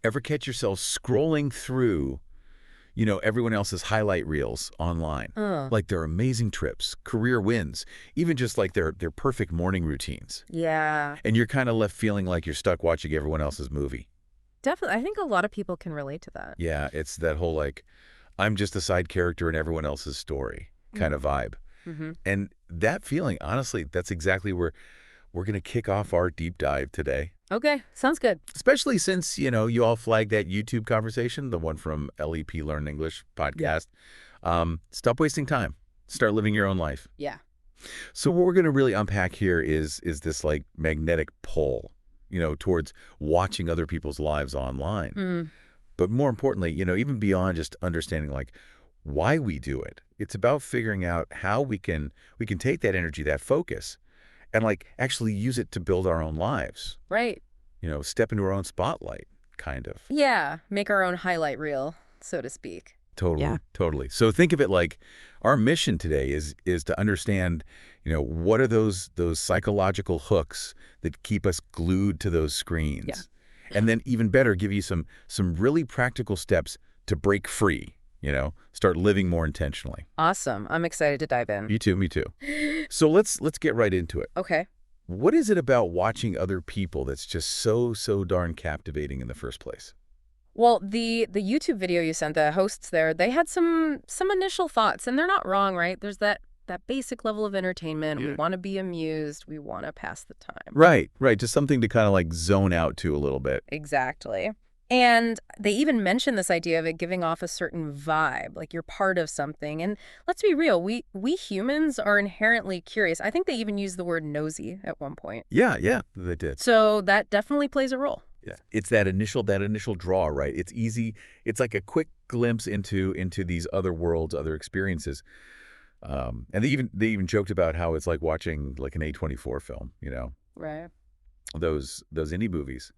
Ever catch yourself scrolling through, everyone else's highlight reels online? Oh, Like their amazing trips, career wins, even just like their perfect morning routines. yeah, And you're kind of left feeling like you're stuck watching everyone else's movie. definitely. I think a lot of people can relate to that. Yeah, it's that whole like, I'm just a side character in everyone else's story kind of vibe. Mm-hmm. And that feeling, honestly, that's exactly where we're going to kick off our deep dive today. Okay, sounds good. Especially since, you all flagged that YouTube conversation, the one from LEP Learn English Yeah. podcast. Stop wasting time. Start living your own life. Yeah. So what we're going to really unpack here is this like magnetic pull, towards watching other people's lives online. Mm, But more importantly, even beyond just understanding like why we do it, it's about figuring out how we can take that energy, that focus, and like actually use it to build our own lives. right. Step into our own spotlight, kind of. Yeah, make our own highlight reel, so to speak. Totally, Yeah. totally. So think of it like our mission today is to understand, what are those psychological hooks that keep us glued to those Yeah. screens, and then even better, give you some really practical steps to break free. Start living more intentionally. Awesome. I'm excited to dive in. Me too, me too. So let's get right into it. Okay. What is it about watching other people that's just so darn captivating in the first place? Well, the YouTube video you sent, the hosts there, they had some initial thoughts, and they're not wrong, right? There's that basic level of entertainment. We Yeah. want to be amused. We want to pass the time. Right, right. Just something to kind of like zone out to a little bit. Exactly. And they even mention this idea of it giving off a certain vibe, like you're part of something. And let's be real, we humans are inherently curious. I think they even use the word nosy at one point. Yeah, yeah, they did. So that definitely plays a role. Yeah. It's that initial draw, right? It's easy. It's like a quick glimpse into these other worlds, other experiences. And they even joked about how it's like watching like an A24 film, Right. those indie movies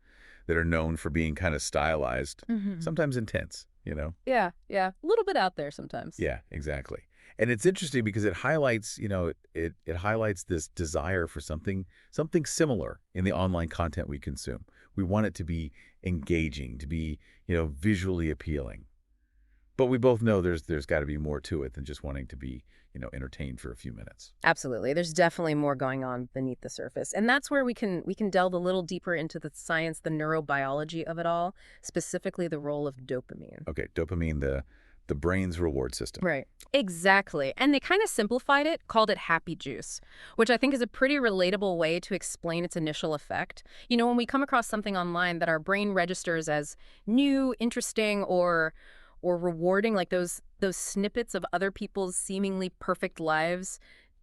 that are known for being kind of stylized, Hmm. sometimes intense. Yeah, yeah. A little bit out there sometimes. Yeah, exactly. And it's interesting because it highlights, it highlights this desire for something similar in the online content we consume. We want it to be engaging, to be, visually appealing. But we both know there's got to be more to it than just wanting to be, entertained for a few minutes. Absolutely. There's definitely more going on beneath the surface. And that's where we can delve a little deeper into the science, the neurobiology of it all, specifically the role of dopamine. Okay, dopamine, the brain's reward system. Right. Exactly. And they kind of simplified it, called it happy juice, which I think is a pretty relatable way to explain its initial effect. When we come across something online that our brain registers as new, interesting, or rewarding, like those snippets of other people's seemingly perfect lives,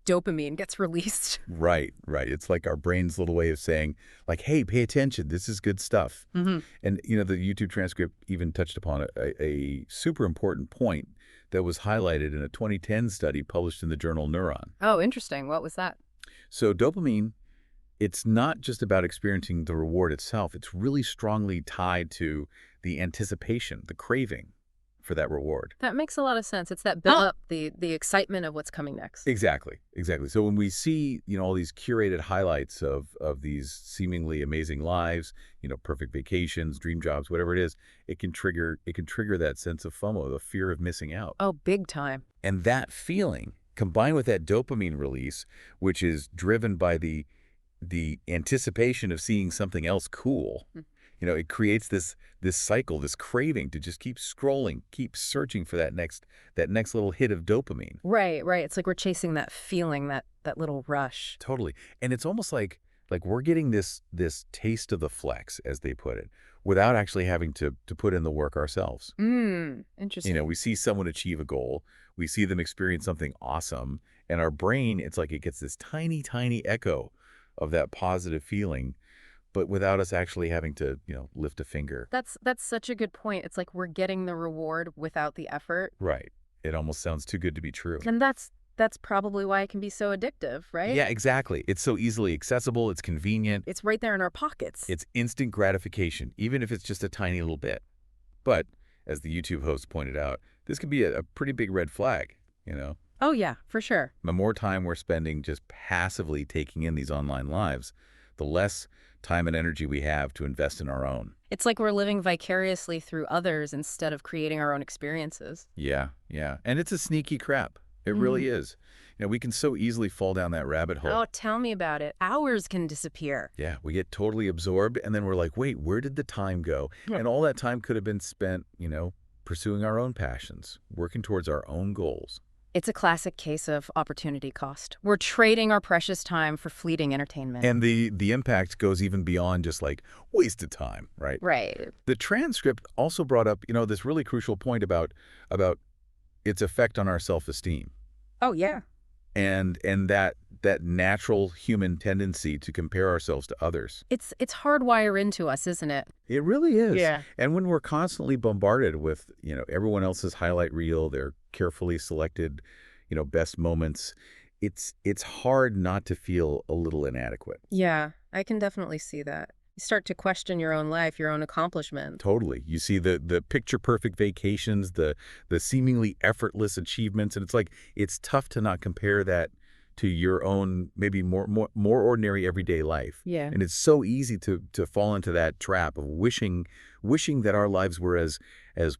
dopamine gets released. Right, right. It's like our brain's little way of saying, like, hey, pay attention. This is good stuff. Hmm. And, the YouTube transcript even touched upon a super important point that was highlighted in a 2010 study published in the journal Neuron. Oh, interesting. What was that? So dopamine, it's not just about experiencing the reward itself. It's really strongly tied to the anticipation, the craving for that reward. That makes a lot of sense. It's that build up, the excitement of what's coming next. Exactly, exactly. So when we see, all these curated highlights of these seemingly amazing lives, perfect vacations, dream jobs, whatever it is, it can trigger that sense of FOMO, the fear of missing out. Oh, big time. And that feeling, combined with that dopamine release, which is driven by the anticipation of seeing something else cool, it creates this cycle, this craving to just keep scrolling, keep searching for that next little hit of dopamine. Right, right. It's like we're chasing that feeling, that little rush. Totally. And it's almost like we're getting this taste of the flex, as they put it, without actually having to put in the work ourselves. Interesting. We see someone achieve a goal, we see them experience something awesome, and our brain, it's like it gets this tiny, tiny echo of that positive feeling, but without us actually having to, lift a finger. That's such a good point. It's like we're getting the reward without the effort. Right. It almost sounds too good to be true. And that's probably why it can be so addictive, right? Yeah, exactly. It's so easily accessible. It's convenient. It's right there in our pockets. It's instant gratification, even if it's just a tiny little bit. But as the YouTube host pointed out, this could be a pretty big red flag. Oh yeah, for sure. The more time we're spending just passively taking in these online lives, the less time and energy we have to invest in our own. It's like we're living vicariously through others instead of creating our own experiences. Yeah, yeah. And it's a sneaky trap. It Mm. really is. We can so easily fall down that rabbit hole. Oh, tell me about it. Hours can disappear. Yeah, we get totally absorbed, and then we're like, wait, where did the time go? Yeah. And all that time could have been spent, pursuing our own passions, working towards our own goals. It's a classic case of opportunity cost. We're trading our precious time for fleeting entertainment. And the impact goes even beyond just like wasted time, right? Right. The transcript also brought up, this really crucial point about its effect on our self-esteem Oh, yeah. and that natural human tendency to compare ourselves to others. It's hardwired into us, isn't it? It really is. Yeah. And when we're constantly bombarded with, everyone else's highlight reel, their carefully selected, best moments, it's hard not to feel a little inadequate. Yeah, I can definitely see that. You start to question your own life, your own accomplishment. Totally. You see the picture perfect vacations, the seemingly effortless achievements, and it's tough to not compare that to your own maybe more ordinary everyday life. Yeah. And it's so easy to fall into that trap of wishing that our lives were as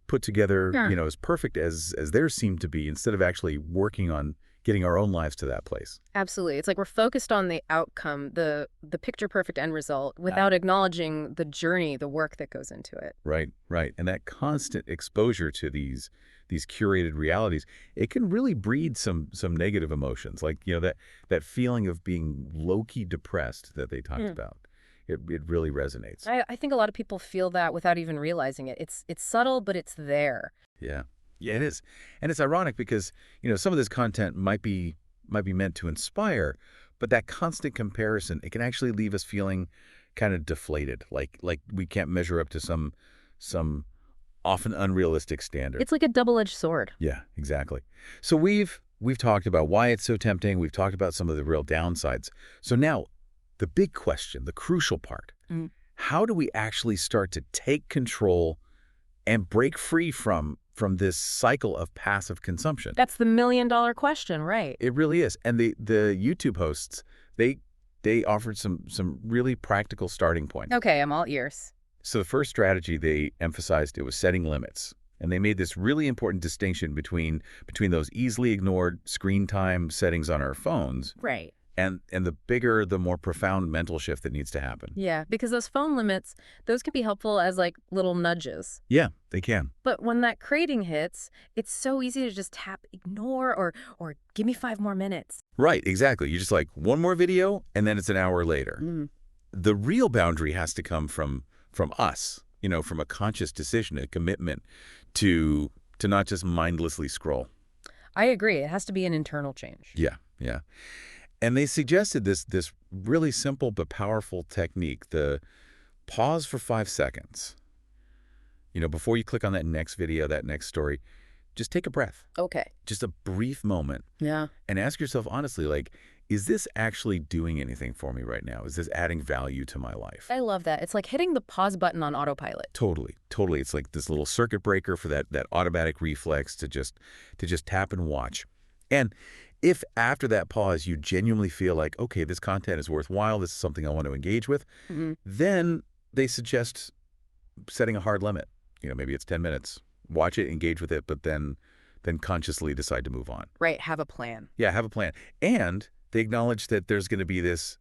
put together, Yeah. as perfect as theirs seem to be, instead of actually working on getting our own lives to that place. Absolutely. It's like we're focused on the outcome, the picture perfect end result, without acknowledging the journey, the work that goes into it. Right, right. And that constant exposure to these curated realities, it can really breed some negative emotions, like, that feeling of being low-key depressed that they talked about. It really resonates. I think a lot of people feel that without even realizing it. It's subtle, but it's there. Yeah. Yeah, it is. And it's ironic because, some of this content might be meant to inspire, but that constant comparison, it can actually leave us feeling kind of deflated, like we can't measure up to some often unrealistic standard. It's like a double-edged sword. Yeah, exactly. So we've talked about why it's so tempting. We've talked about some of the real downsides. So now, the big question, the crucial part, how do we actually start to take control and break free from this cycle of passive consumption? That's the million-dollar question, right? It really is. And the YouTube hosts, they offered some really practical starting points. Okay, I'm all ears. So the first strategy they emphasized, it was setting limits. And they made this really important distinction between those easily ignored screen time settings on our phones Right. and the bigger, the more profound mental shift that needs to happen. Yeah, because those phone limits, those can be helpful as like little nudges. Yeah, they can. But when that craving hits, it's so easy to just tap ignore or give me 5 more minutes. Right, exactly. You just like one more video and then it's an hour later. The real boundary has to come from us, from a conscious decision, a commitment to not just mindlessly scroll. I agree. It has to be an internal change. Yeah, yeah. And they suggested this really simple but powerful technique, the pause for 5 seconds. Before you click on that next video, that next story, just take a breath, Okay. just a brief moment, Yeah. and ask yourself honestly, like, is this actually doing anything for me right now? Is this adding value to my life? I love that. It's like hitting the pause button on autopilot. Totally, totally. It's like this little circuit breaker for that automatic reflex to just tap and watch. And if after that pause you genuinely feel like, okay, this content is worthwhile, this is something I want to engage with, then they suggest setting a hard limit. Maybe it's 10 minutes. Watch it, engage with it, but then consciously decide to move on. Right. Have a plan. Yeah, have a plan. And they acknowledge that there's going to be this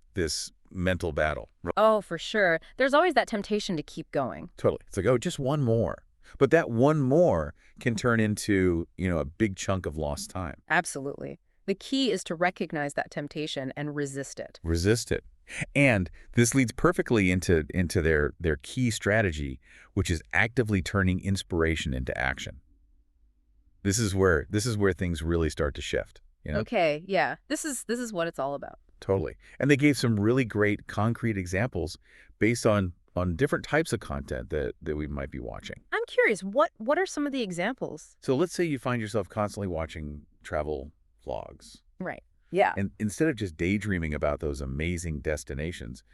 mental battle. Oh, for sure. There's always that temptation to keep going. Totally. It's like, oh, just one more. But that one more can turn into, a big chunk of lost time. Absolutely. The key is to recognize that temptation and resist it. Resist it. And this leads perfectly into their key strategy, which is actively turning inspiration into action. This is where things really start to shift. Okay, yeah. This is what it's all about. Totally. And they gave some really great concrete examples based on different types of content that we might be watching. I'm curious, what are some of the examples? So let's say you find yourself constantly watching travel vlogs. Right. Yeah. And instead of just daydreaming about those amazing destinations,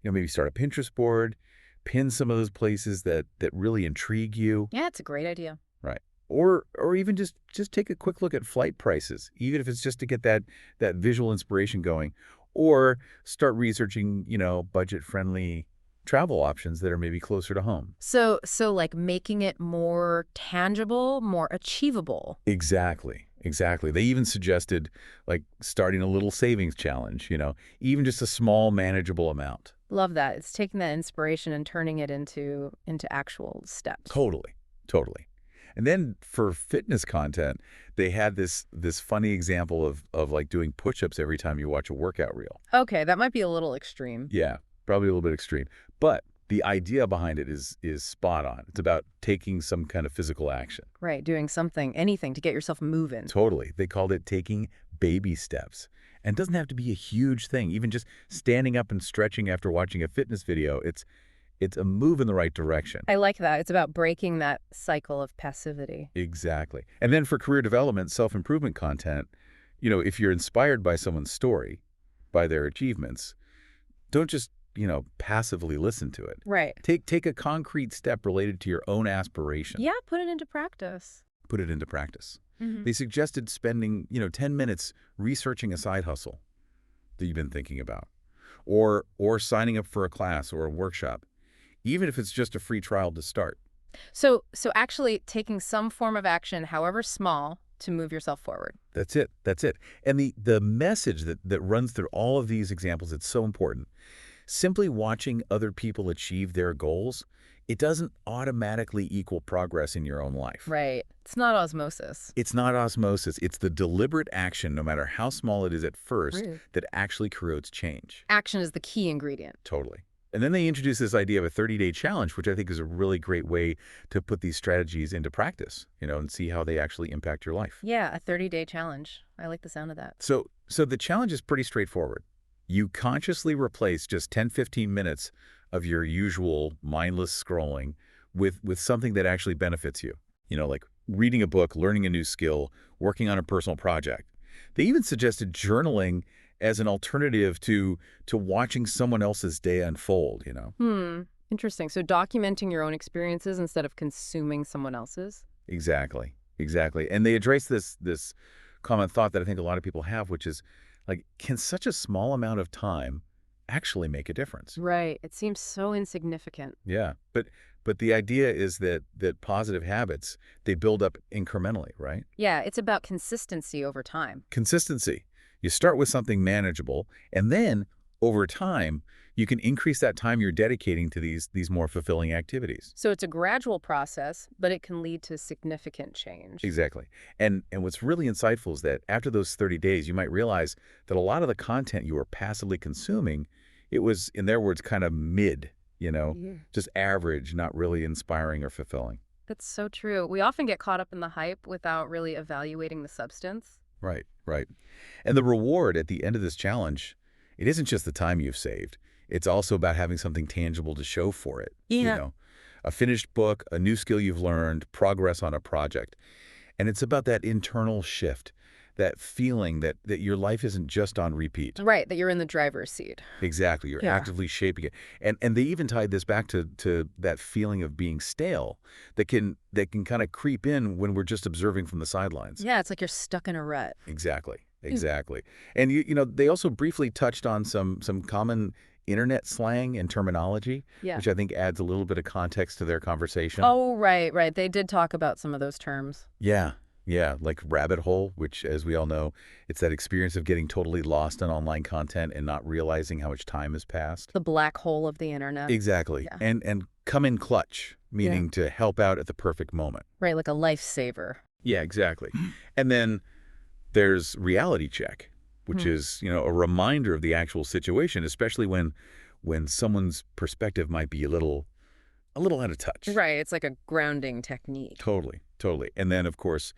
maybe start a Pinterest board, pin some of those places that really intrigue you. Yeah, it's a great idea. Right. Or even just take a quick look at flight prices, even if it's just to get that visual inspiration going. Or start researching, budget-friendly travel options that are maybe closer to home. So like making it more tangible, more achievable. Exactly. Exactly. They even suggested like starting a little savings challenge, even just a small manageable amount. Love that. It's taking that inspiration and turning it into actual steps. Totally. Totally. And then for fitness content, they had this funny example of like doing push-ups every time you watch a workout reel. Okay, that might be a little extreme. Yeah, probably a little bit extreme. But the idea behind it is spot on. It's about taking some kind of physical action. Right, doing something, anything to get yourself moving. Totally. They called it taking baby steps. And it doesn't have to be a huge thing. Even just standing up and stretching after watching a fitness video, it's a move in the right direction. I like that. It's about breaking that cycle of passivity. Exactly. And then for career development, self-improvement content, if you're inspired by someone's story, by their achievements, don't just, passively listen to it. Right. Take a concrete step related to your own aspiration. Yeah, put it into practice. Put it into practice. Mhm. They suggested spending, 10 minutes researching a side hustle that you've been thinking about, or signing up for a class or a workshop, even if it's just a free trial to start. So actually taking some form of action, however small, to move yourself forward. That's it. That's it. And the message that runs through all of these examples, it's so important. Simply watching other people achieve their goals, it doesn't automatically equal progress in your own life. Right. It's not osmosis. It's not osmosis. It's the deliberate action, no matter how small it is at first, Right. that actually creates change. Action is the key ingredient. Totally. And then they introduced this idea of a 30-day challenge, which I think is a really great way to put these strategies into practice, and see how they actually impact your life. Yeah, a 30-day challenge. I like the sound of that. So the challenge is pretty straightforward. You consciously replace just 10-15 minutes of your usual mindless scrolling with something that actually benefits you. Like reading a book, learning a new skill, working on a personal project. They even suggested journaling as an alternative to watching someone else's day unfold. Interesting. So documenting your own experiences instead of consuming someone else's? Exactly. And they address this common thought that I think a lot of people have, which is like, can such a small amount of time actually make a difference? Right. It seems so insignificant. Yeah. But the idea is that positive habits, they build up incrementally, right? Yeah, it's about consistency over time. Consistency. You start with something manageable, and then over time, you can increase that time you're dedicating to these more fulfilling activities. So it's a gradual process, but it can lead to significant change. Exactly. And what's really insightful is that after those 30 days, you might realize that a lot of the content you were passively consuming, it was, in their words, kind of mid, Yeah. just average, not really inspiring or fulfilling. That's so true. We often get caught up in the hype without really evaluating the substance. Right. And the reward at the end of this challenge, it isn't just the time you've saved. It's also about having something tangible to show for it. Yeah. A finished book, a new skill you've learned, progress on a project. And it's about that internal shift, that feeling that your life isn't just on repeat. Right, that you're in the driver's seat. Exactly. You're Yeah. actively shaping it. And they even tied this back to that feeling of being stale that can kind of creep in when we're just observing from the sidelines. Yeah, it's like you're stuck in a rut. Exactly. And they also briefly touched on some common internet slang and terminology, Yeah. which I think adds a little bit of context to their conversation. Oh, right. They did talk about some of those terms. Yeah, like rabbit hole, which, as we all know, it's that experience of getting totally lost in online content and not realizing how much time has passed. The black hole of the internet. Exactly. Yeah. And come in clutch, meaning to help out at the perfect moment. Right, like a lifesaver. Yeah, exactly. And then there's reality check, which is, a reminder of the actual situation, especially when someone's perspective might be a little out of touch. Right, it's like a grounding technique. Totally. And then, of course,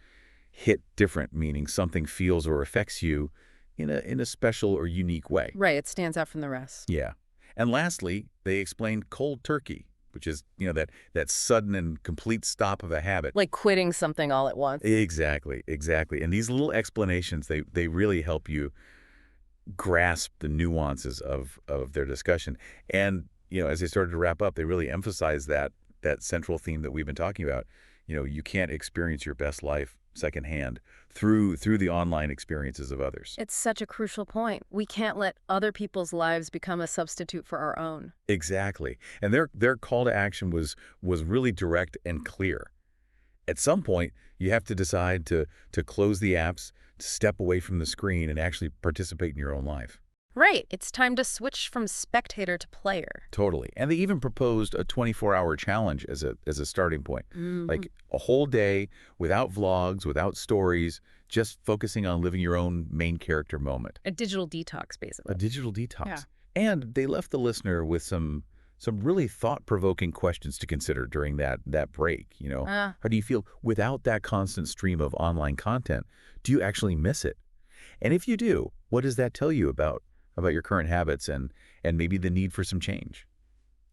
hit different, meaning something feels or affects you in a special or unique way. Right, it stands out from the rest. Yeah. And lastly, they explained cold turkey, which is, that sudden and complete stop of a habit. Like quitting something all at once. Exactly. And these little explanations, they really help you grasp the nuances of their discussion. And, as they started to wrap up, they really emphasized that that central theme that we've been talking about. You can't experience your best life secondhand through the online experiences of others. It's such a crucial point. We can't let other people's lives become a substitute for our own. Exactly. And their call to action was really direct and clear. At some point, you have to decide to close the apps, to step away from the screen, and actually participate in your own life. Right. It's time to switch from spectator to player. Totally. And they even proposed a 24-hour challenge as a starting point. Like a whole day without vlogs, without stories, just focusing on living your own main character moment. A digital detox, basically. A digital detox. Yeah. And they left the listener with some really thought-provoking questions to consider during that break. How do you feel without that constant stream of online content? Do you actually miss it? And if you do, what does that tell you about your current habits and maybe the need for some change?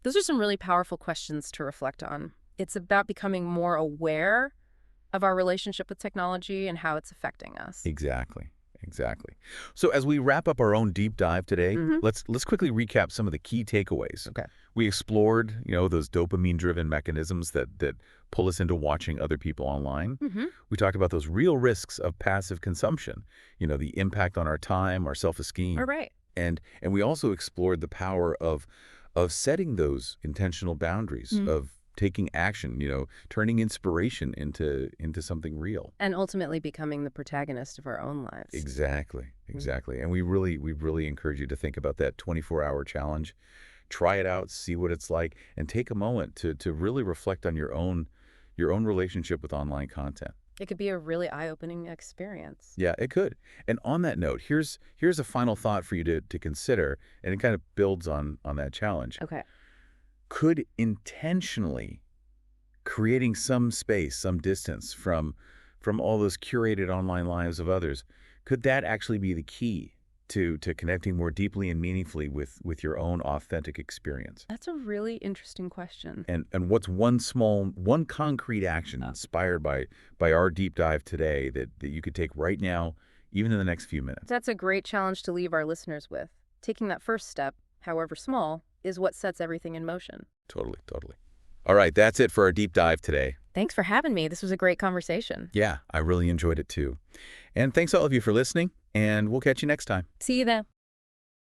Those are some really powerful questions to reflect on. It's about becoming more aware of our relationship with technology and how it's affecting us. Exactly. So as we wrap up our own deep dive today, let's quickly recap some of the key takeaways. Okay. We explored, those dopamine-driven mechanisms that pull us into watching other people online. We talked about those real risks of passive consumption, the impact on our time, our self-esteem. All right. And we also explored the power of setting those intentional boundaries, of taking action, turning inspiration into something real. And ultimately becoming the protagonist of our own lives. Exactly. And we really encourage you to think about that 24-hour challenge. Try it out, see what it's like, and take a moment to really reflect on your own relationship with online content. It could be a really eye-opening experience. Yeah, it could. And on that note, here's a final thought for you to consider, and it kind of builds on that challenge. Okay. Could intentionally creating some space, some distance from all those curated online lives of others, could that actually be the key to connecting more deeply and meaningfully with your own authentic experience? That's a really interesting question. And what's one concrete action inspired by our deep dive today that you could take right now, even in the next few minutes? That's a great challenge to leave our listeners with. Taking that first step, however small, is what sets everything in motion. Totally. All right, that's it for our deep dive today. Thanks for having me. This was a great conversation. Yeah, I really enjoyed it too. And thanks all of you for listening, and we'll catch you next time. See you then.